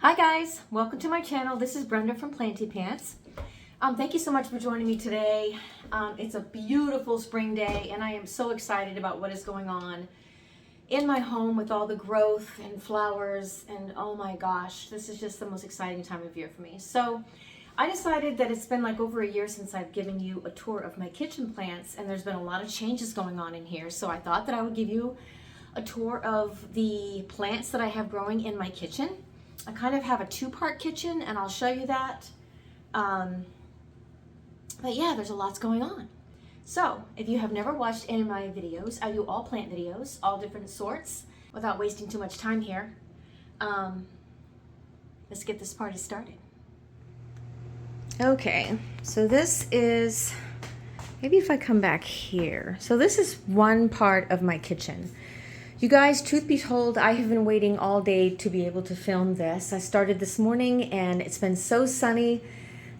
Hi guys, welcome to my channel. This is Brenda from Planty Pants. Thank you so much for joining me today. It's a beautiful spring day and I am so excited about what is going on in my home with all the growth and flowers, and oh my gosh, this is just the most exciting time of year for me. So I decided that it's been like over a year since I've given you a tour of my kitchen plants, and there's been a lot of changes going on in here. So I thought that I would give you a tour of the plants that I have growing in my kitchen. I kind of have a two-part kitchen and I'll show you that. But yeah, there's a lot going on. So if you have never watched any of my videos, I do all plant videos, all different sorts, without wasting too much time here. Let's get this party started. Okay, so this is, maybe if I come back here. So this is one part of my kitchen. You guys, truth be told, I have been waiting all day to be able to film this. I started this morning and it's been so sunny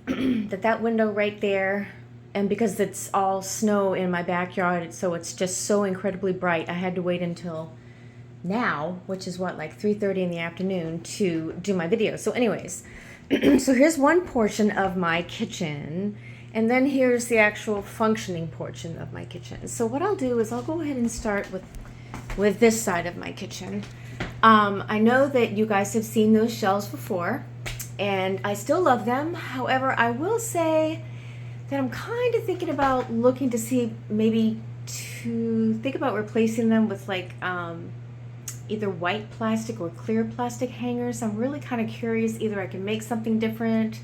that window right there, and because it's all snow in my backyard, so it's just so incredibly bright, I had to wait until now, which is what, like 3:30 in the afternoon, to do my video. So anyways, so here's one portion of my kitchen, and then here's the actual functioning portion of my kitchen. So what I'll do is I'll go ahead and start with this side of my kitchen. I know that you guys have seen those shelves before, and I still love them. However, I will say that I'm kind of thinking about looking to see, maybe to think about replacing them with like either white plastic or clear plastic hangers. I'm really kind of curious, either I can make something different,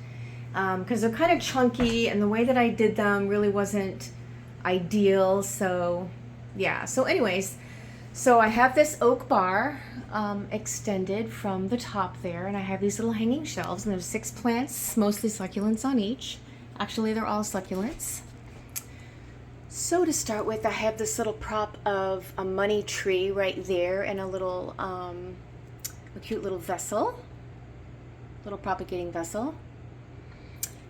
because they're kind of chunky and the way that I did them really wasn't ideal. So yeah, so anyways, so I have this oak bar extended from the top there, and I have these little hanging shelves, and there's 6 plants, mostly succulents on each. Actually, they're all succulents. So to start with, I have this little prop of a money tree right there, and a little, a cute little vessel, little propagating vessel.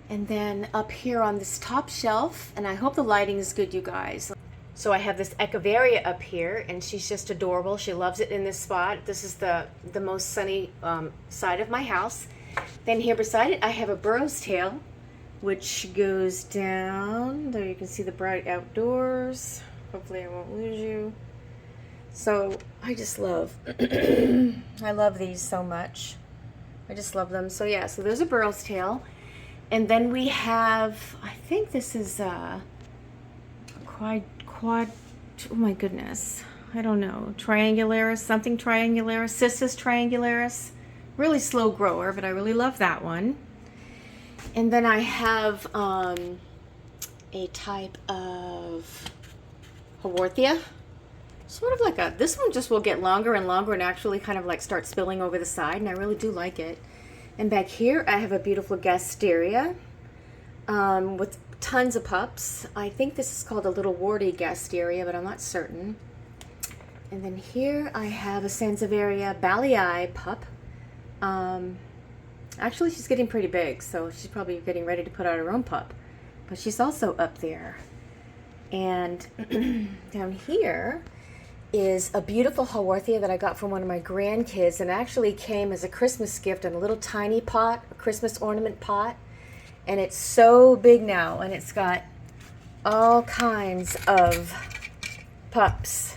And then up here on this top shelf, and I hope the lighting is good, you guys. So I have this echeveria up here, and she's just adorable. She loves it in this spot. This is the most sunny side of my house. Then here beside it, I have a burro's tail, which goes down. There you can see the bright outdoors. Hopefully I won't lose you. So I just love, I love these so much. I just love them. So yeah, so there's a burro's tail. And then we have, I think this is oh my goodness, I don't know, triangularis, something triangularis, cissus triangularis. Really slow grower, but I really love that one. And then I have a type of Haworthia, sort of like a, this one just will get longer and longer and actually kind of like start spilling over the side, and I really do like it. And back here I have a beautiful gasteria with tons of pups. I think this is called a little warty gasteria, but I'm not certain. And then here I have a Sansevieria Ballii pup. Actually, she's getting pretty big, so she's probably getting ready to put out her own pup. But she's also up there. And down here is a beautiful Haworthia that I got from one of my grandkids, and actually came as a Christmas gift in a little tiny pot, a Christmas ornament pot. And it's so big now, and it's got all kinds of pups.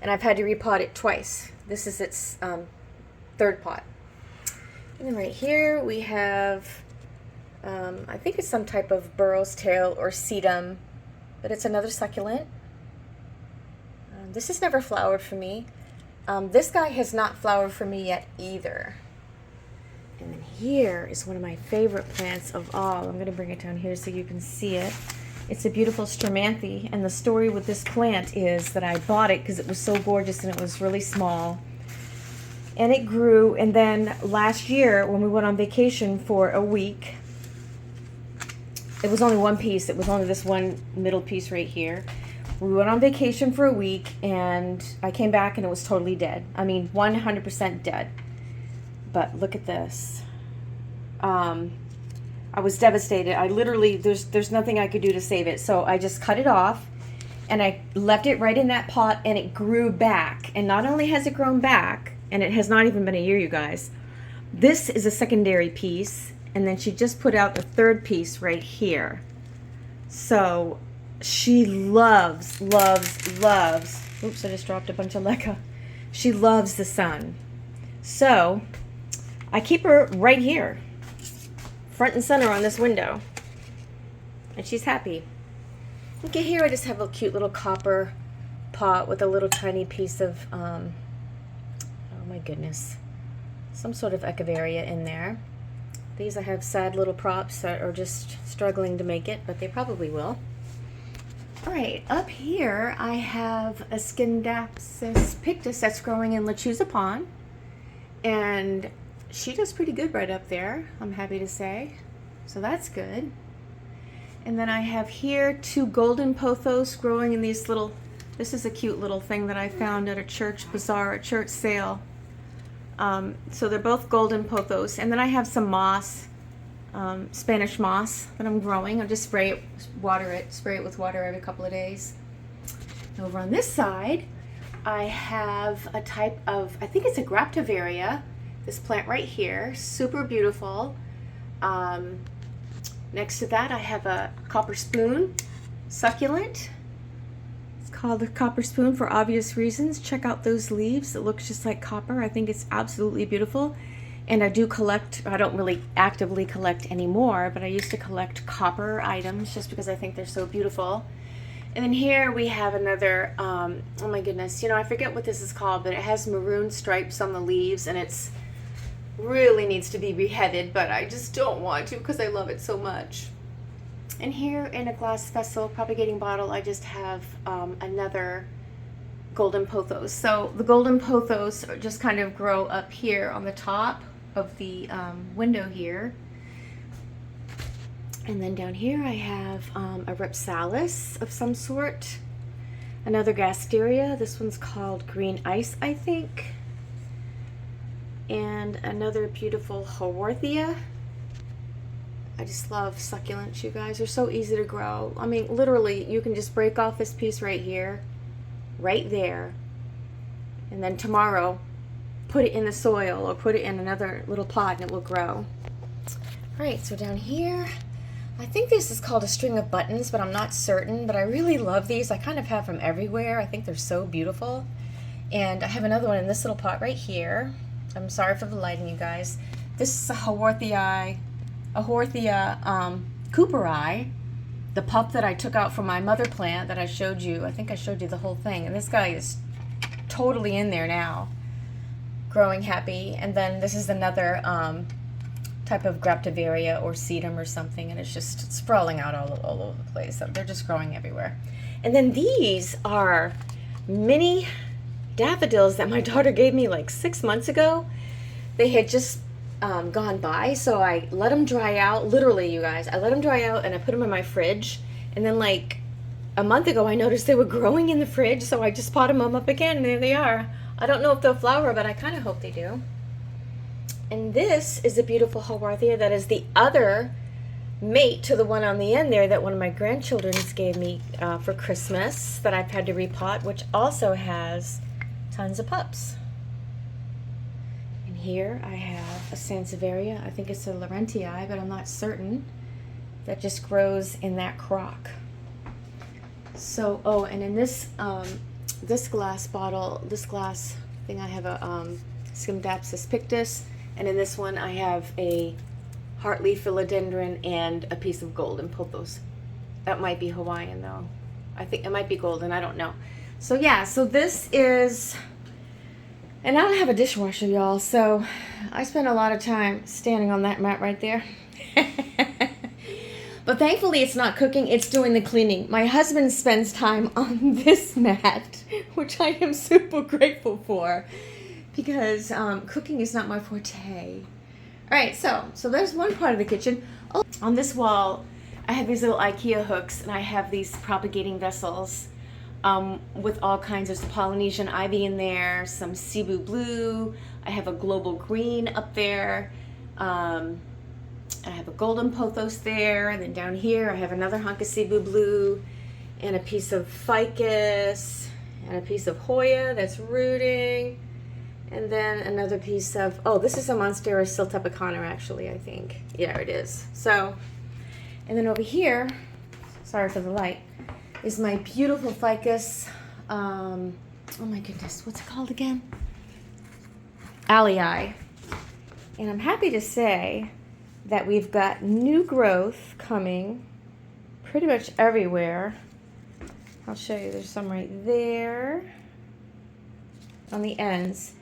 And I've had to repot it twice. This is its 3rd pot. And then right here we have, I think it's some type of burro's tail or sedum, but it's another succulent. This has never flowered for me. This guy has not flowered for me yet either. And then here is one of my favorite plants of all. I'm going to bring it down here so you can see it. It's a beautiful Stromanthe, and the story with this plant is that I bought it because it was so gorgeous and it was really small. And it grew, and then last year when we went on vacation for a week, it was only one piece. It was only this one middle piece right here. We went on vacation for a week, and I came back and it was totally dead. I mean, 100% dead. But look at this. I was devastated. I literally, there's nothing I could do to save it. So I just cut it off, and I left it right in that pot, and it grew back. And not only has it grown back, and it has not even been a year, you guys, This is a secondary piece, and then she just put out the third piece right here. So she loves, loves, loves, oops, I just dropped a bunch of leca. She loves the sun. So I keep her right here, front and center on this window, and she's happy. Okay, here I just have a cute little copper pot with a little tiny piece of, oh my goodness, some sort of echeveria in there. These I have sad little props that are just struggling to make it, but they probably will. All right, up here I have a Scindapsus pictus that's growing in Lechuza Pond, and she does pretty good right up there, I'm happy to say. So that's good. And then I have here 2 golden pothos growing in these little, this is a cute little thing that I found at a church bazaar, a church sale. So they're both golden pothos. And then I have some moss, Spanish moss that I'm growing. I'll just spray it with water every couple of days. Over on this side, I have a type of, I think it's a Graptivaria, this plant right here, super beautiful. Next to that, I have a copper spoon succulent. It's called the copper spoon for obvious reasons. Check out those leaves. It looks just like copper. I think it's absolutely beautiful. And I do collect, I don't really actively collect anymore, but I used to collect copper items just because I think they're so beautiful. And then here we have another, oh my goodness, you know, I forget what this is called, but it has maroon stripes on the leaves, and it's really needs to be beheaded, but I just don't want to because I love it so much. And here in a glass vessel propagating bottle, I just have another golden pothos. So the golden pothos just kind of grow up here on the top of the window here. And then down here I have a Ripsalis of some sort, another Gasteria. This one's called Green Ice, I think. And another beautiful Haworthia. I just love succulents, you guys. They're so easy to grow. I mean, literally, you can just break off this piece right here, right there, and then tomorrow, put it in the soil or put it in another little pot and it will grow. All right, so down here, I think this is called a string of buttons, but I'm not certain, but I really love these. I kind of have them everywhere. I think they're so beautiful. And I have another one in this little pot right here. I'm sorry for the lighting, you guys. This is a Haworthia cooperi, the pup that I took out from my mother plant that I showed you. I think I showed you the whole thing. And this guy is totally in there now, growing happy. And then this is another type of Graptivaria or sedum or something, and it's just sprawling out all over the place. So they're just growing everywhere. And then these are mini daffodils that my daughter gave me like 6 months ago. They had just gone by, so I let them dry out. Literally, you guys, I let them dry out and I put them in my fridge. And then like a month ago, I noticed they were growing in the fridge, so I just potted them up again, and there they are. I don't know if they'll flower, but I kind of hope they do. And this is a beautiful Haworthia that is the other mate to the one on the end there that one of my grandchildren gave me for Christmas that I've had to repot, which also has tons of pups. And here I have a Sansevieria. I think it's a Laurentii, but I'm not certain. That just grows in that crock. So, oh, and in this this glass bottle, this glass thing, I have a Scindapsus pictus, and in this one I have a heartleaf philodendron and a piece of golden pothos. That might be Hawaiian though. I think it might be golden, I don't know. So yeah, so this is, and I don't have a dishwasher, y'all, so I spend a lot of time standing on that mat right there. But thankfully it's not cooking, it's doing the cleaning. My husband spends time on this mat, which I am super grateful for, because cooking is not my forte. All right, so there's one part of the kitchen. Oh, on this wall, I have these little IKEA hooks, and I have these propagating vessels with all kinds of Polynesian ivy in there, some Cebu blue. I have a global green up there. I have a golden pothos there, and then down here I have another hunk of Cebu blue, and a piece of ficus, and a piece of Hoya that's rooting. And then another piece of, oh, this is a Monstera siltepecana actually, I think. Yeah, it is. So, and then over here, sorry for the light, is my beautiful ficus, oh my goodness, what's it called again? Alii. And I'm happy to say that we've got new growth coming pretty much everywhere. I'll show you, there's some right there on the ends.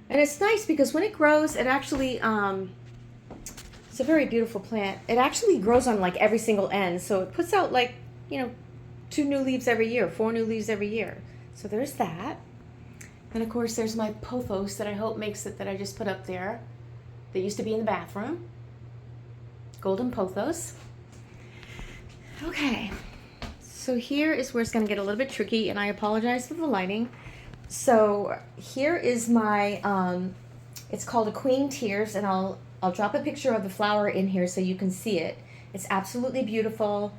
And it's nice because when it grows, it actually, it's a very beautiful plant. It actually grows on like every single end. So it puts out like, you know, 2 new leaves every year, 4 new leaves every year. So there's that. And of course there's my pothos that I hope makes it, that I just put up there. They used to be in the bathroom. Golden pothos. Okay. So here is where it's going to get a little bit tricky, and I apologize for the lighting. So here is my, it's called a Queen Tears, and I'll drop a picture of the flower in here so you can see it. It's absolutely beautiful.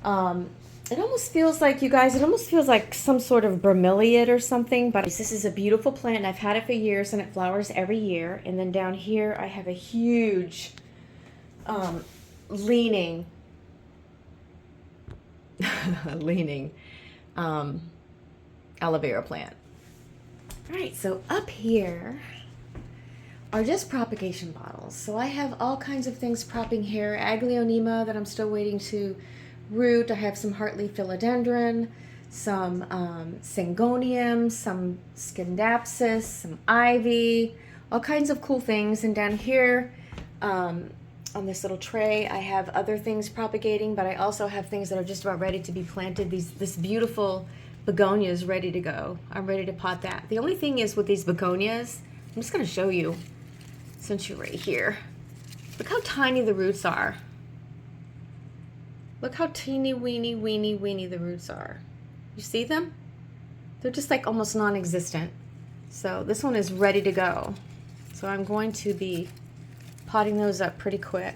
It almost feels like, you guys, it almost feels like some sort of bromeliad or something, but this is a beautiful plant, and I've had it for years, and it flowers every year. And then down here I have a huge leaning aloe vera plant. All right, so up here are just propagation bottles. So I have all kinds of things propping here. Aglaonema that I'm still waiting to root. I have some heartleaf philodendron, some syngonium, some scindapsus, some ivy, all kinds of cool things. And down here on this little tray, I have other things propagating, but I also have things that are just about ready to be planted. This beautiful begonia is ready to go. I'm ready to pot that. The only thing is with these begonias, I'm just going to show you since you're right here. Look how tiny the roots are. Look how teeny weeny the roots are. You see them? They're just like almost non-existent. So this one is ready to go. So I'm going to be potting those up pretty quick.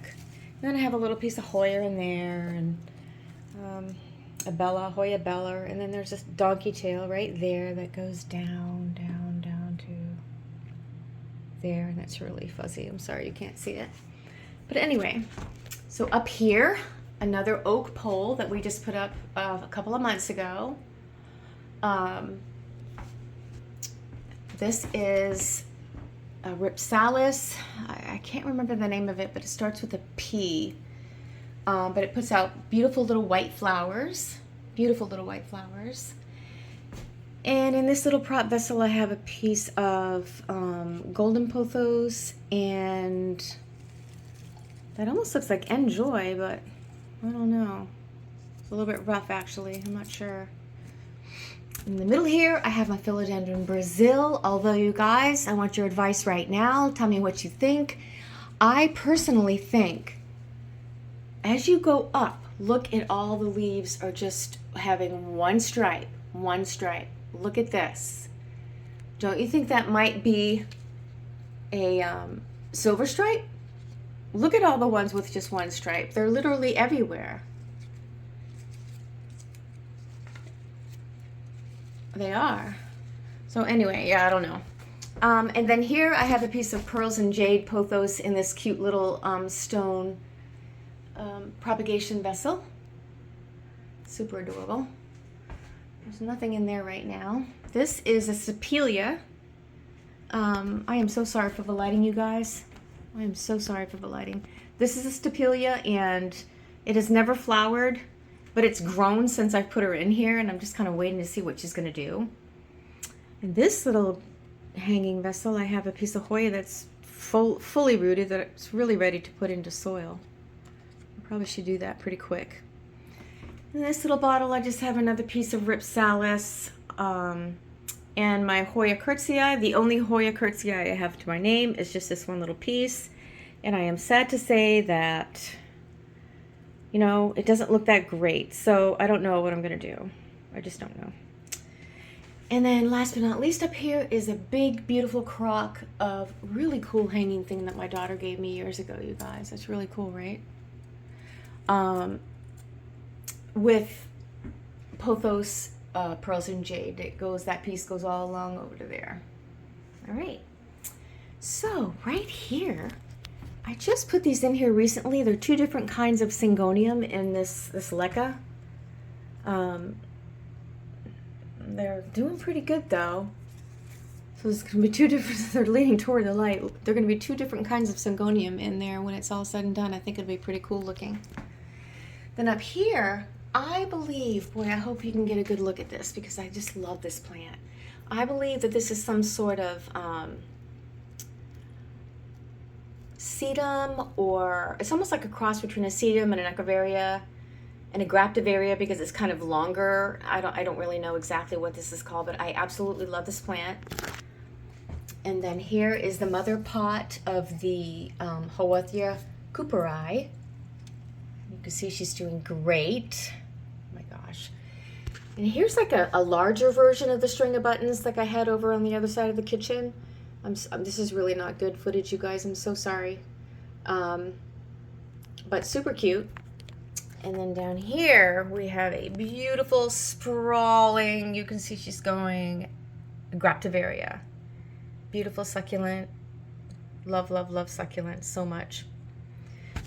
And then I have a little piece of Hoya in there, and a Bella, Hoya Bella, and then there's this donkey tail right there that goes down to there, and that's really fuzzy. I'm sorry you can't see it. But anyway, so up here, another oak pole that we just put up a couple of months ago. This is a Ripsalis. I can't remember the name of it, but it starts with a P. But it puts out beautiful little white flowers. Beautiful little white flowers. And in this little prop vessel, I have a piece of golden pothos, and that almost looks like Enjoy, but I don't know. It's a little bit rough, actually. I'm not sure. In the middle here, I have my philodendron Brazil. Although, you guys, I want your advice right now. Tell me what you think. I personally think, as you go up, look at all the leaves are just having one stripe, one stripe. Look at this. Don't you think that might be a silver stripe? Look at all the ones with just one stripe. They're literally everywhere. They are. So anyway, yeah, I don't know. And then here I have a piece of pearls and jade pothos in this cute little stone propagation vessel. Super adorable. There's nothing in there right now. This is a Sapelia. I am so sorry for the lighting, you guys. I am so sorry for the lighting. This is a Stapelia, and it has never flowered, but it's grown since I've put her in here, and I'm just kind of waiting to see what she's going to do. In this little hanging vessel, I have a piece of Hoya that's fully rooted, that's really ready to put into soil. I probably should do that pretty quick. In this little bottle, I just have another piece of Ripsalis and my Hoya curtzii. The only Hoya curtzii I have to my name is just this one little piece. And I am sad to say that, you know, it doesn't look that great. So I don't know what I'm going to do. I just don't know. And then last but not least, up here is a big, beautiful crock of really cool hanging thing that my daughter gave me years ago, you guys. That's really cool, right? With pothos, pearls and jade. That piece goes all along over to there. All right. So right here, I just put these in here recently. They're two different kinds of syngonium in this leca. They're doing pretty good though. So there's going to be two different, they're leaning toward the light. They're going to be two different kinds of syngonium in there when it's all said and done. I think it'll be pretty cool looking. Then up here, I believe, boy, I hope you can get a good look at this because I just love this plant. I believe that this is some sort of sedum, or it's almost like a cross between a sedum and an echeveria and a graptivaria because it's kind of longer. I don't really know exactly what this is called, but I absolutely love this plant. And then here is the mother pot of the Haworthia cooperi. You can see she's doing great. Oh my gosh. And here's like a larger version of the string of buttons like I had over on the other side of the kitchen. This is really not good footage, you guys. I'm so sorry. But super cute. And then down here we have a beautiful sprawling, you can see she's going, graptivaria. Beautiful succulent. Love, love, love succulent so much.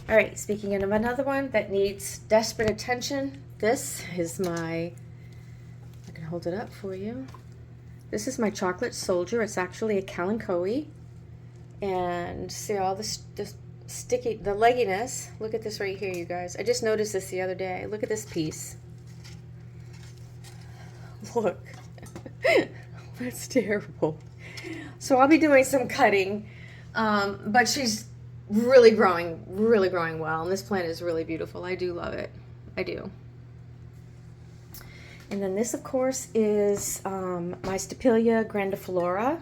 All right, speaking of another one that needs desperate attention, this is my, I can hold it up for you. This is my chocolate soldier. It's actually a kalanchoe. And see all this sticky, the legginess. Look at this right here, you guys. I just noticed this the other day. Look at this piece. Look. That's terrible. So I'll be doing some cutting, but she's really growing well. And this plant is really beautiful. I do love it. I do. And then this, of course, is my Stapelia grandiflora,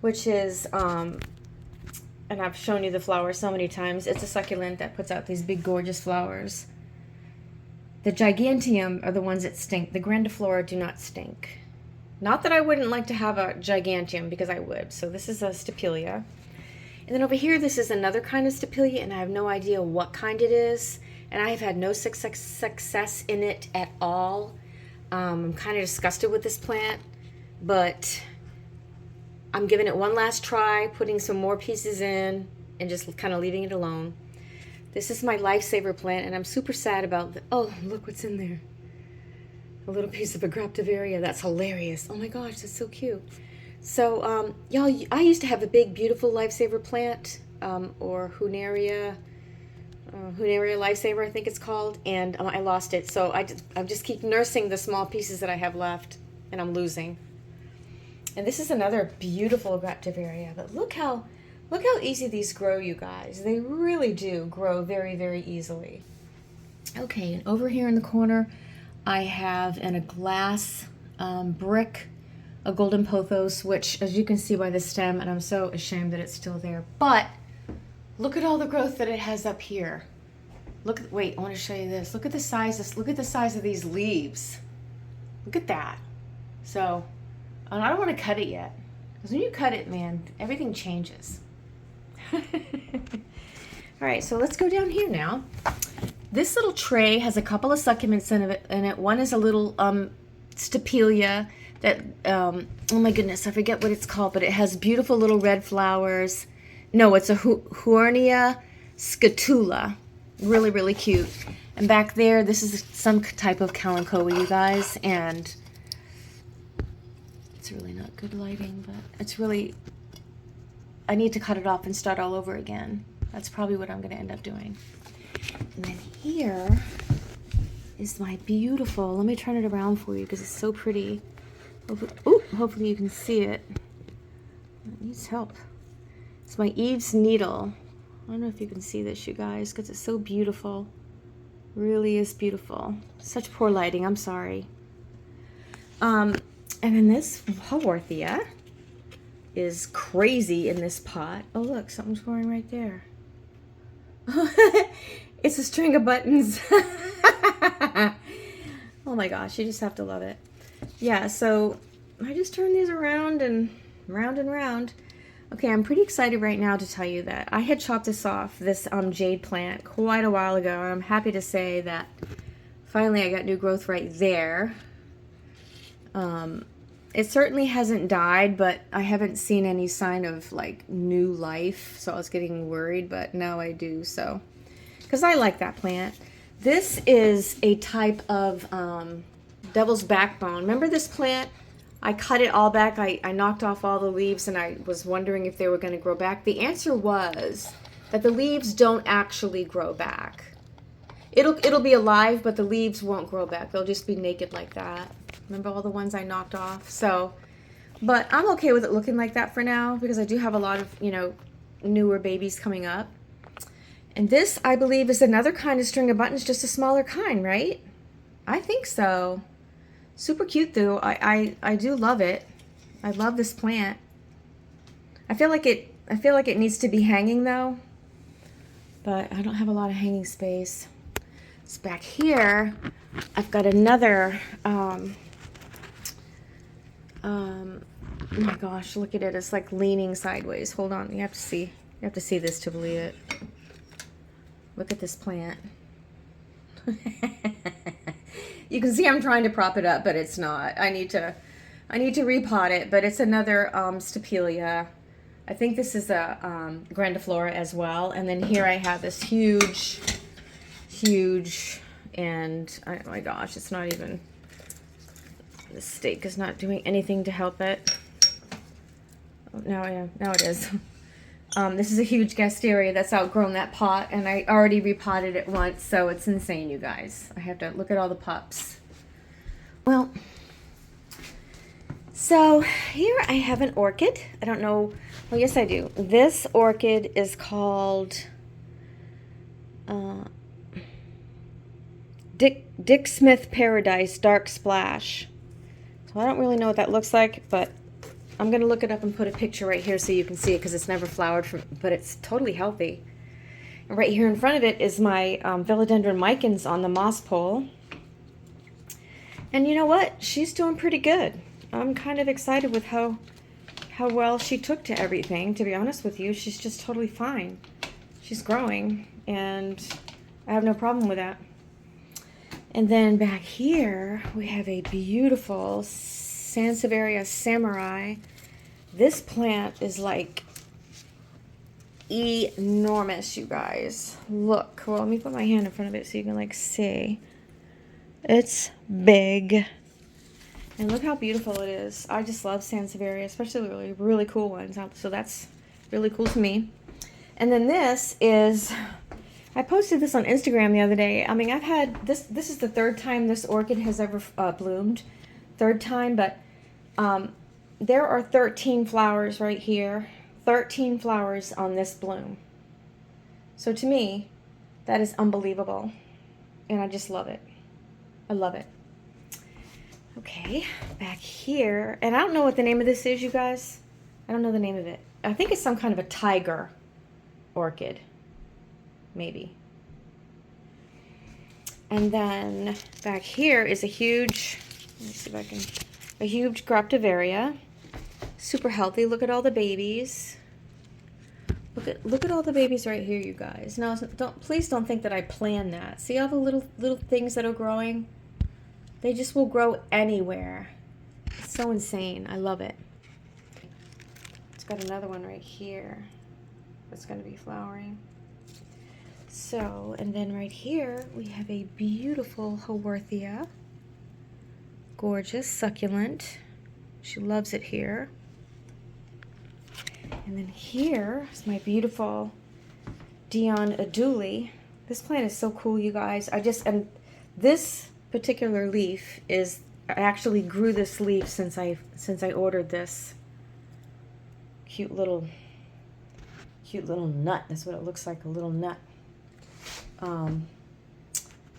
which is, and I've shown you the flower so many times. It's a succulent that puts out these big, gorgeous flowers. The giganteum are the ones that stink. The grandiflora do not stink. Not that I wouldn't like to have a giganteum, because I would. So this is a Stapelia. And then over here, this is another kind of Stapelia, and I have no idea what kind it is. And I have had no success in it at all. I'm kind of disgusted with this plant, but I'm giving it one last try, putting some more pieces in, and just kind of leaving it alone. This is my lifesaver plant, and I'm super sad about oh, look what's in there. A little piece of a graptivaria. That's hilarious. Oh my gosh, that's so cute. So, y'all, I used to have a big, beautiful lifesaver plant, or Hunaria lifesaver, I think it's called, and I lost it. So I just keep nursing the small pieces that I have left, and I'm losing. And this is another beautiful graptivaria. But look how easy these grow, you guys. They really do grow very, very easily. Okay, and over here in the corner, I have in a glass brick a golden pothos, which, as you can see by the stem, and I'm so ashamed that it's still there, but look at all the growth that it has up here. Look, wait, I want to show you this. Look at the size. Look at the size of these leaves. Look at that. So, and I don't want to cut it yet, because when you cut it, man, everything changes. All right, so let's go down here now. This little tray has a couple of succulents in it. One is a little Stapelia that, oh my goodness, I forget what it's called, but it has beautiful little red flowers. No, it's a Huarnia scatula. Really, really cute. And back there, this is some type of kalanchoe, you guys, and it's really not good lighting, but it's really, I need to cut it off and start all over again. That's probably what I'm going to end up doing. And then here is my beautiful, let me turn it around for you because it's so pretty. Hopefully you can see it. It needs help. It's my Eve's needle. I don't know if you can see this, you guys, because it's so beautiful. Really is beautiful. Such poor lighting, I'm sorry. And then this Haworthia is crazy in this pot. Oh look, something's growing right there. It's a string of buttons. Oh my gosh, you just have to love it. Yeah, so I just turn these around and round and round. Okay, I'm pretty excited right now to tell you that I had chopped this off, this jade plant, quite a while ago, and I'm happy to say that finally I got new growth right there. It certainly hasn't died, but I haven't seen any sign of like new life. So I was getting worried, but now I do. So, because I like that plant. This is a type of devil's backbone. Remember this plant? I cut it all back. I knocked off all the leaves and I was wondering if they were going to grow back. The answer was that the leaves don't actually grow back. It'll be alive, but the leaves won't grow back. They'll just be naked like that. Remember all the ones I knocked off? So, but I'm okay with it looking like that for now because I do have a lot of, you know, newer babies coming up. And this, I believe, is another kind of string of buttons, just a smaller kind, right? I think so. Super cute, though. I do love it. I love this plant. I feel like it needs to be hanging though, but I don't have a lot of hanging space. So back here, I've got another. Oh my gosh, look at it. It's like leaning sideways. Hold on. You have to see. You have to see this to believe it. Look at this plant. You can see I'm trying to prop it up, but it's not. I need to repot it, but it's another Stapelia. I think this is a grandiflora as well. And then here I have this huge, and oh my gosh, it's not even, the stake is not doing anything to help it. Oh, now it is. This is a huge gasteria that's outgrown that pot, and I already repotted it once, so it's insane, you guys. I have to look at all the pups. Well, so here I have an orchid. I don't know. Well, yes, I do. This orchid is called Dick Smith Paradise Dark Splash. So I don't really know what that looks like, but I'm going to look it up and put a picture right here so you can see it because it's never flowered, but it's totally healthy. And right here in front of it is my philodendron micans on the moss pole. And you know what? She's doing pretty good. I'm kind of excited with how well she took to everything, to be honest with you. She's just totally fine. She's growing, and I have no problem with that. And then back here, we have a beautiful Sansevieria samurai. This plant is like enormous, you guys. Look. Well, let me put my hand in front of it so you can like see. It's big. And look how beautiful it is. I just love Sansevieria, especially the really cool ones. So that's really cool to me. And then this is, I posted this on Instagram the other day. I mean, I've had this is the third time this orchid has ever bloomed. Third time, but there are 13 flowers right here. 13 flowers on this bloom. So to me, that is unbelievable. And I just love it. I love it. Okay, back here. And I don't know what the name of this is, you guys. I don't know the name of it. I think it's some kind of a tiger orchid. Maybe. And then back here is a huge, let me see if I can, a huge Graptivaria. Super healthy. Look at all the babies. Look at all the babies right here, you guys. Now, please don't think that I planned that. See all the little things that are growing? They just will grow anywhere. It's so insane. I love it. It's got another one right here that's going to be flowering. So, and then right here we have a beautiful Haworthia. Gorgeous succulent. She loves it here. And then here is my beautiful Dion Aduli. This plant is so cool, you guys. And this particular leaf is, I actually grew this leaf since I ordered this cute little nut. That's what it looks like, a little nut.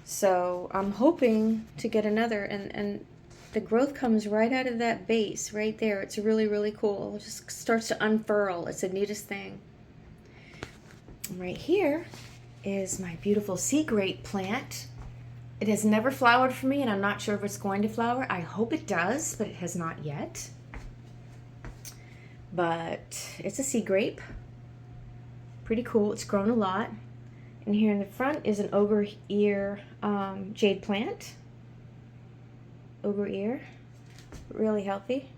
So I'm hoping to get another, and the growth comes right out of that base right there. It's really, really cool. It just starts to unfurl. It's the neatest thing. And right here is my beautiful sea grape plant. It has never flowered for me, and I'm not sure if it's going to flower. I hope it does, but it has not yet. But it's a sea grape. Pretty cool. It's grown a lot. And here in the front is an ogre ear jade plant. Ogre ear. Really healthy.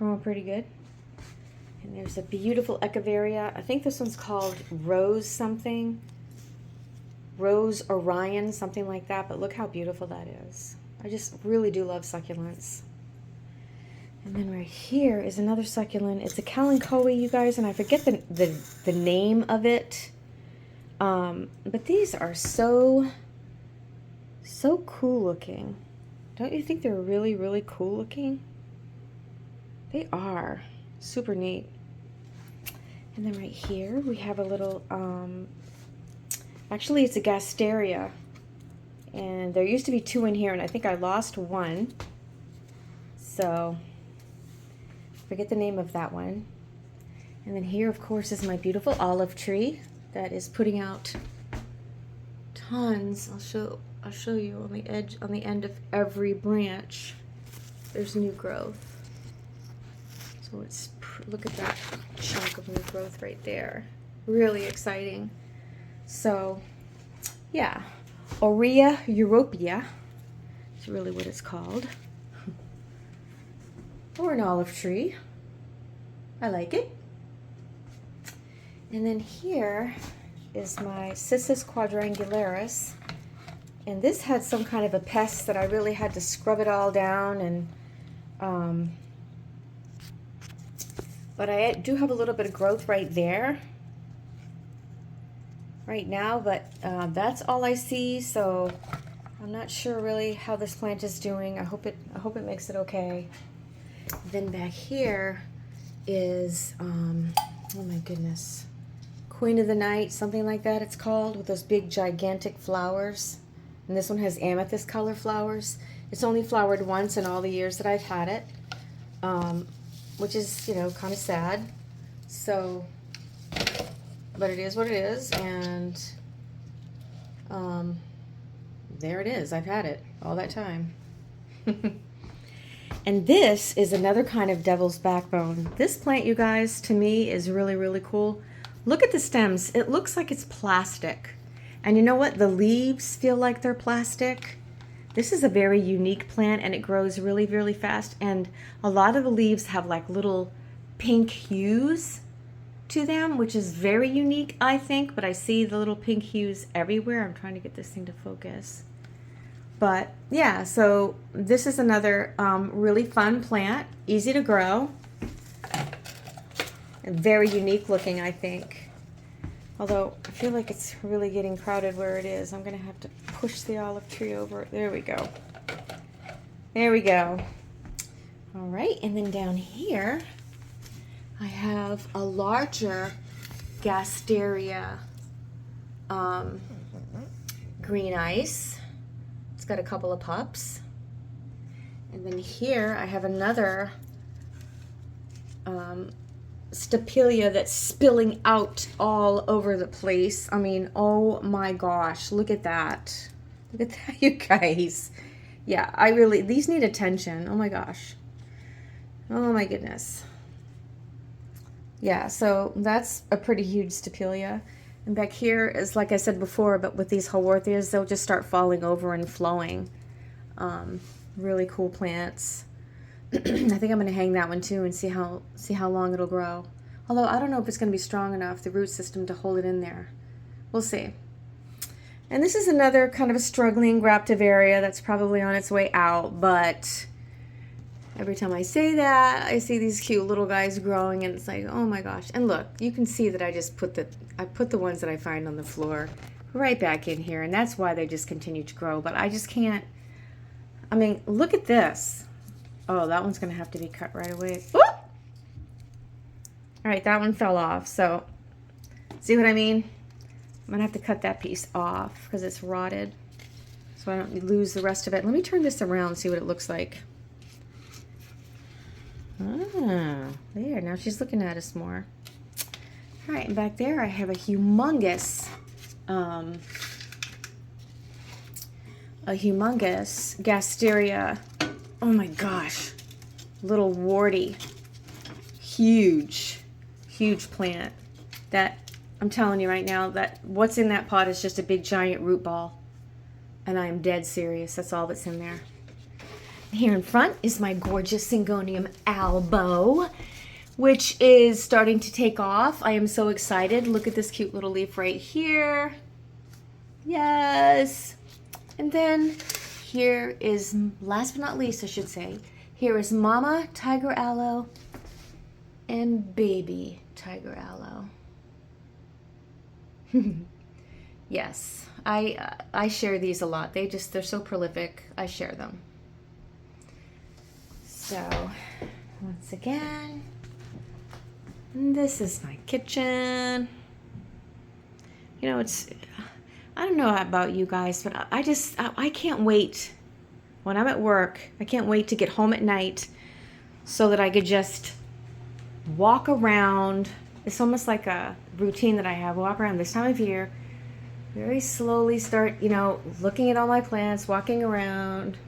growing pretty good. And there's a beautiful Echeveria. I think this one's called Rose something. Rose Orion, something like that. But look how beautiful that is. I just really do love succulents. And then right here is another succulent. It's a kalanchoe, you guys, and I forget the name of it. But these are so cool looking. Don't you think they're really, really cool looking? They are. Super neat. And then right here we have a little, actually it's a gasteria. And there used to be two in here, and I think I lost one. So, forget the name of that one. And then here, of course, is my beautiful olive tree that is putting out tons. I'll show you on the edge, on the end of every branch. There's new growth. So look at that chunk of new growth right there. Really exciting. So, yeah, Aurea europea is really what it's called. Or an olive tree. I like it. And then here is my Cissus quadrangularis. And this had some kind of a pest that I really had to scrub it all down. And but I do have a little bit of growth right there. Right now, but that's all I see. So I'm not sure really how this plant is doing. I hope it makes it okay. Then back here is, oh my goodness, Queen of the Night, something like that it's called, with those big gigantic flowers. And this one has amethyst color flowers. It's only flowered once in all the years that I've had it, which is, you know, kind of sad. So, but it is what it is, and there it is. I've had it all that time. And this is another kind of devil's backbone. This plant, you guys, to me is really, really cool. Look at the stems. It looks like it's plastic. And you know what? The leaves feel like they're plastic. This is a very unique plant, and it grows really, really fast. And a lot of the leaves have like little pink hues to them, which is very unique, I think. But I see the little pink hues everywhere. I'm trying to get this thing to focus. But yeah, so this is another really fun plant, easy to grow, and very unique looking, I think. Although I feel like it's really getting crowded where it is. I'm gonna have to push the olive tree over. There we go. There we go. All right, and then down here, I have a larger gasteria green ice. It's got a couple of pups. And then here I have another stapelia that's spilling out all over the place. I mean, oh my gosh, look at that. Look at that, you guys. Yeah, these need attention. Oh my gosh. Oh my goodness. Yeah, so that's a pretty huge stapelia. And back here is, like I said before, but with these haworthias, they'll just start falling over and flowing. Really cool plants. I think I'm going to hang that one too and see how long it'll grow. Although I don't know if it's going to be strong enough, the root system, to hold it in there. We'll see. And this is another kind of a struggling graptivaria that's probably on its way out, but every time I say that, I see these cute little guys growing, and it's like, oh my gosh. And look, you can see that I just put the ones that I find on the floor right back in here, and that's why they just continue to grow. But I just can't, I mean, look at this. Oh, that one's gonna have to be cut right away. Whoop! All right, that one fell off. So, see what I mean? I'm gonna have to cut that piece off because it's rotted, so I don't lose the rest of it. Let me turn this around and see what it looks like. Ah, there, now she's looking at us more. All right, and back there I have a humongous gasteria. Oh my gosh, little warty, huge plant that I'm telling you right now that what's in that pot is just a big giant root ball, and I am dead serious. That's all that's in there. Here in front is my gorgeous Syngonium albo, which is starting to take off. I am so excited. Look at this cute little leaf right here. Yes. And then here is, last but not least, I should say, here is Mama Tiger Aloe and Baby Tiger Aloe. Yes, I share these a lot. They're so prolific. I share them. So, once again, this is my kitchen. You know, I don't know about you guys, but I can't wait. When I'm at work, I can't wait to get home at night so that I could just walk around. It's almost like a routine that I have. Walk around this time of year, very slowly start, you know, looking at all my plants, walking around,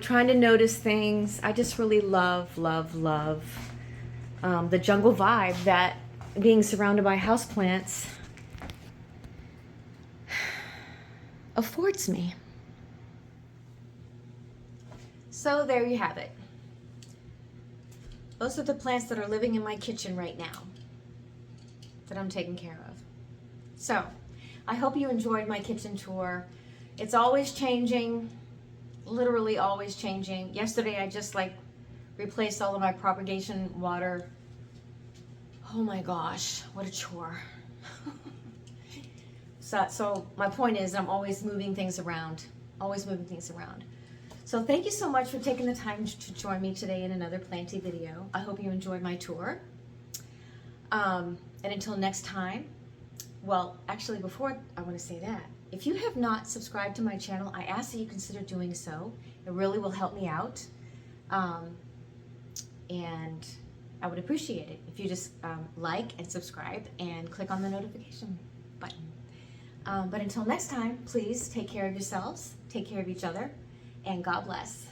trying to notice things. I just really love the jungle vibe that being surrounded by houseplants affords me. So there you have it. Those are the plants that are living in my kitchen right now that I'm taking care of. So I hope you enjoyed my kitchen tour. It's always changing, literally always changing. Yesterday I just replaced all of my propagation water. Oh my gosh, what a chore. So my point is I'm always moving things around, So thank you so much for taking the time to join me today in another planty video. I hope you enjoyed my tour. And until next time, well, actually before I want to say that, if you have not subscribed to my channel, I ask that you consider doing so. It really will help me out. And I would appreciate it if you just like and subscribe and click on the notification button. But until next time, please take care of yourselves, take care of each other, and God bless.